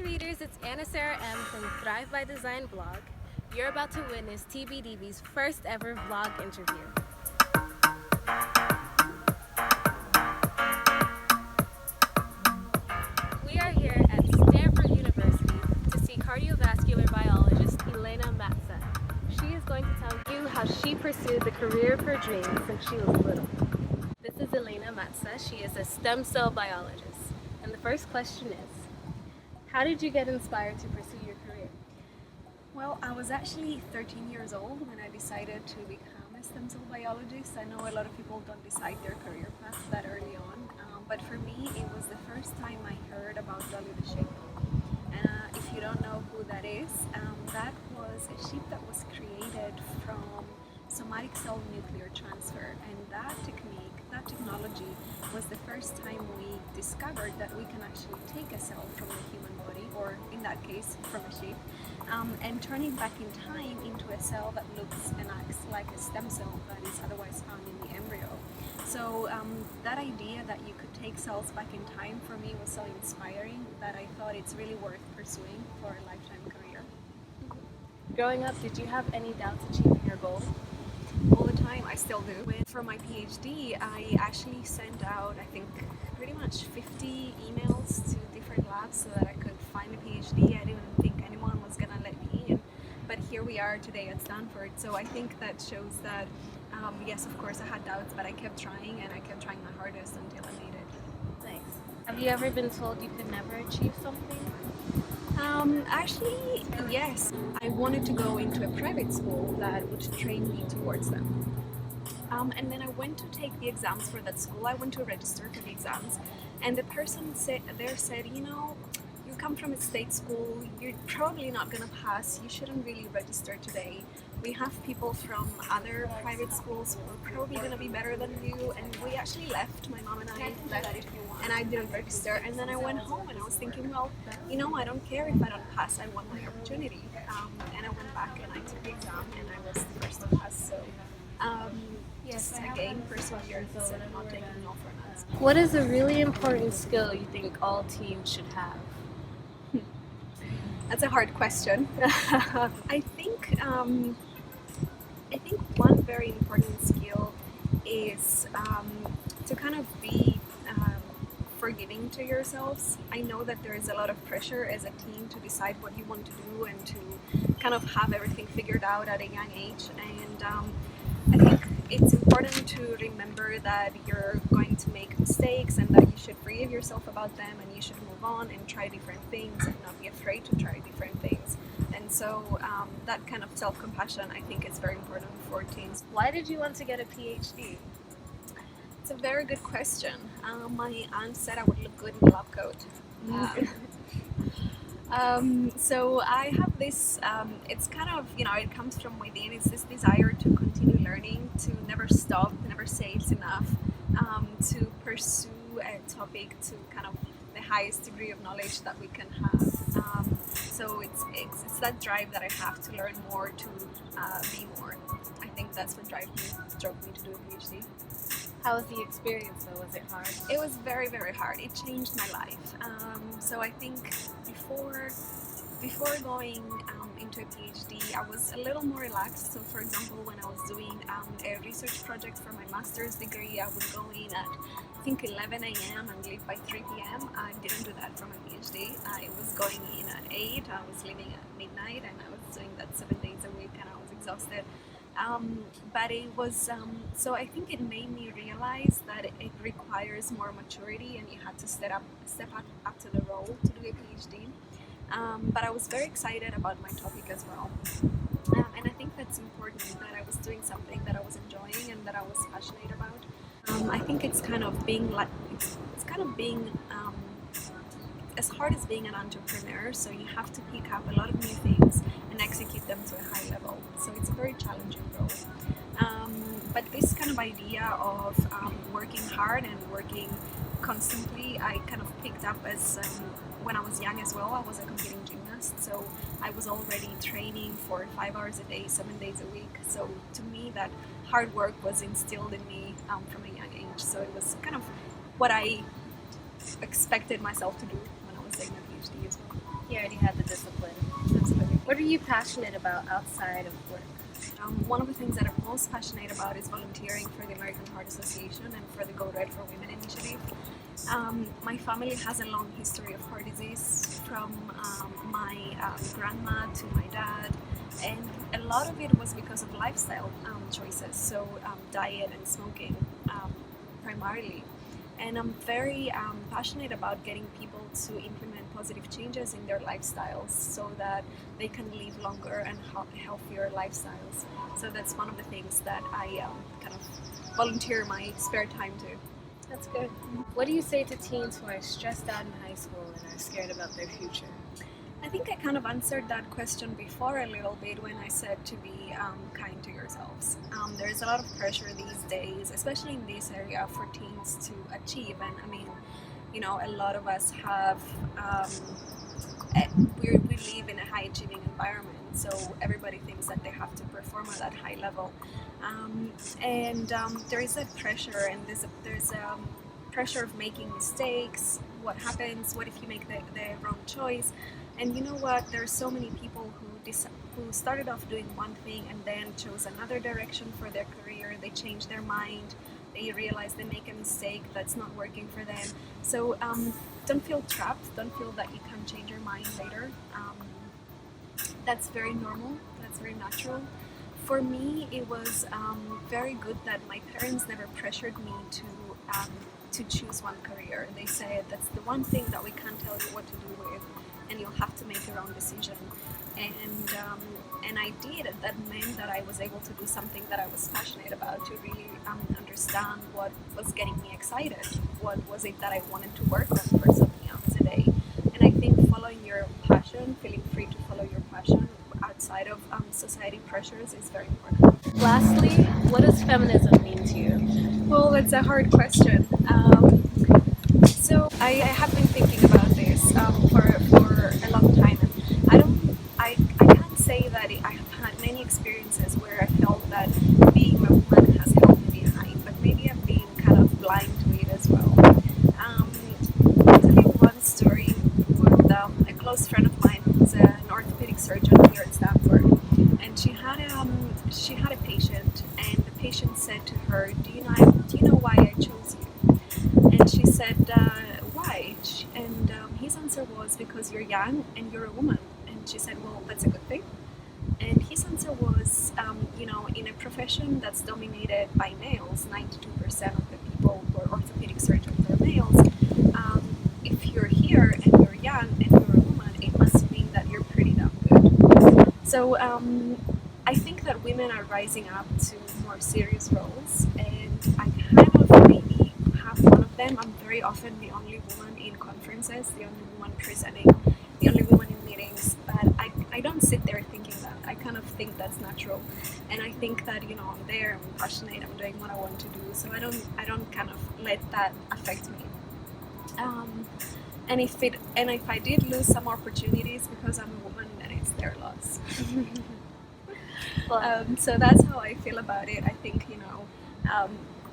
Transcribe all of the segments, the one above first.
readers, it's Sara M from Thrive by Design blog. You're about to witness TBDB's first ever vlog interview. We are here at Stanford University to see cardiovascular biologist Elena Matsa. She is going to tell you how she pursued the career of her dreams since she was little. This is Elena Matsa. She is a stem cell biologist. And the first question is, how did you get inspired to pursue your career? Well, I was actually 13 years old when I decided to become a stem cell biologist. I know a lot of people don't decide their career path that early on, but for me it was the first time I heard about Dolly the sheep. If you don't know who that is, that was a sheep that was created from somatic cell nuclear transfer, and that technology was the first time we discovered that we can actually take a cell from the human body, or in that case from a sheep, and turn it back in time into a cell that looks and acts like a stem cell that is otherwise found in the embryo. So that idea that you could take cells back in time for me was so inspiring that I thought it's really worth pursuing for a lifetime career. Growing up, did you have any doubts achieving your goal? All the time, I still do. For my PhD, I actually sent out, I think, pretty much 50 emails to different labs so that I could find a PhD. I didn't think anyone was gonna let me in, but here we are today at Stanford. So I think that shows that, yes, of course I had doubts, but I kept trying and I kept trying my hardest until I made it. Thanks. Have you ever been told you could never achieve something? Actually, yes. I wanted to go into a private school that would train me towards them. And then I went to take the exams for that school. I went to register for the exams, and the person said, you know, you come from a state school, you're probably not gonna pass, you shouldn't really register today. We have people from other private schools who are probably gonna be better than you, and we actually left, my mom and I left, and I didn't register. And then I went home and I was thinking, well, you know, I don't care if I don't pass, I want my opportunity. And I went back and I took the exam and I was the first to pass. So just again, perseverance and not taking no for an answer. What is a really important skill you think all teens should have? That's a hard question. I think one very important skill is to kind of be forgiving to yourselves. I know that there is a lot of pressure as a teen to decide what you want to do and to kind of have everything figured out at a young age, and I think it's important to remember that you're going to make mistakes and that you should forgive yourself about them, and you should move on and try different things and not be afraid to try different things. And so that kind of self-compassion, I think, is very important for teens. Why did you want to get a PhD? It's a very good question. My aunt said I would look good in a lab coat. So I have this, it's kind of, you know, it comes from within. It's this desire to continue learning, to never stop, never say it's enough, to pursue a topic to kind of the highest degree of knowledge that we can have. So it's that drive that I have to learn more, to be more. I think that's what drove me to do a PhD. How was the experience though? Was it hard? It was very, very hard. It changed my life. So I think before going into a PhD, I was a little more relaxed. So for example, when I was doing a research project for my master's degree, I would go in at I think 11 a.m. and leave by 3 p.m. I didn't do that for my PhD. I was going in at 8, I was leaving at midnight, and I was doing that 7 days a week, and I was exhausted. But it was, so I think it made me realize that it requires more maturity, and you had to step up to the role to do a PhD. But I was very excited about my topic as well. And I think that's important, that I was doing something that I was enjoying and that I was passionate about. I think it's kind of being like, it's kind of being as hard as being an entrepreneur, so you have to pick up a lot of new things and execute them to a high level. So it's a very challenging role. But this kind of idea of working hard and working constantly, I kind of picked up as when I was young as well. I was a competing gymnast, so I was already training for 5 hours a day, 7 days a week. So to me, that hard work was instilled in me from a young age. So it was kind of what I expected myself to do when I was doing my PhD as well. Yeah, What are you passionate about outside of work? One of the things that I'm most passionate about is volunteering for the American Heart Association and for the Go Red for Women initiative. My family has a long history of heart disease, from my grandma to my dad, and a lot of it was because of lifestyle choices, so diet and smoking primarily. And I'm very passionate about getting people to implement positive changes in their lifestyles so that they can live longer and healthier lifestyles. So that's one of the things that I kind of volunteer my spare time to. That's good. What do you say to teens who are stressed out in high school and are scared about their future? I think I kind of answered that question before a little bit when I said to be kind to yourselves. There's a lot of pressure these days, especially in this area, for teens to achieve. And I mean, you know, a lot of us have, we live in a high achieving environment, so everybody thinks that they have to perform at that high level. There is a pressure, and there's a pressure of making mistakes. What happens? What if you make the wrong choice? And you know what? There are so many people who started off doing one thing and then chose another direction for their career. They change their mind. They realize they make a mistake that's not working for them. So don't feel trapped. Don't feel that you can't change your mind later. That's very normal. That's very natural. For me, it was very good that my parents never pressured me to choose one career. They said that's the one thing that we can't tell you what to do with, and you'll have to make your own decision. And I did. That meant that I was able to do something that I was passionate about, to really understand what was getting me excited. What was it that I wanted to work on for something else a day. And I think following your passion, feeling free to follow your passion outside of society pressures is very important. Lastly, what does feminism mean to you? Well, that's a hard question. So I have been thinking about this for a long time, and I can't say that I have had many experiences where I felt that being a woman has helped me be high, but maybe I've been kind of blind to it as well. I'll tell you one story with a close friend of mine who's an orthopedic surgeon here at Stanford, and she had a patient, and the patient said to her, "Do you know why I chose you?" And she said, "Why?" And his answer was, "Because you're young and you're a woman." And she said, "Well, that's a good thing." And his answer was, in a profession that's dominated by males, 92% of the people who are orthopedic surgeons are males. If you're here and you're young and you're a woman, it must mean that you're pretty damn good. So I think that women are rising up to more serious roles, and I kind of maybe have one of them. I'm very often the only woman in conferences, the only woman presenting, the only woman in meetings, but I don't sit there thinking that. I kind of think that's natural, and I think that I'm there, I'm passionate, I'm doing what I want to do, so I don't kind of let that affect me. And if I did lose some opportunities because I'm a woman, then it's their loss. So that's how I feel about it. I think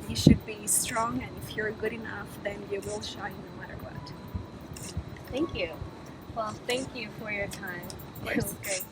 you should be strong, and if you're good enough, then you will shine no matter what. Thank you. Well, thank you for your time. It was great.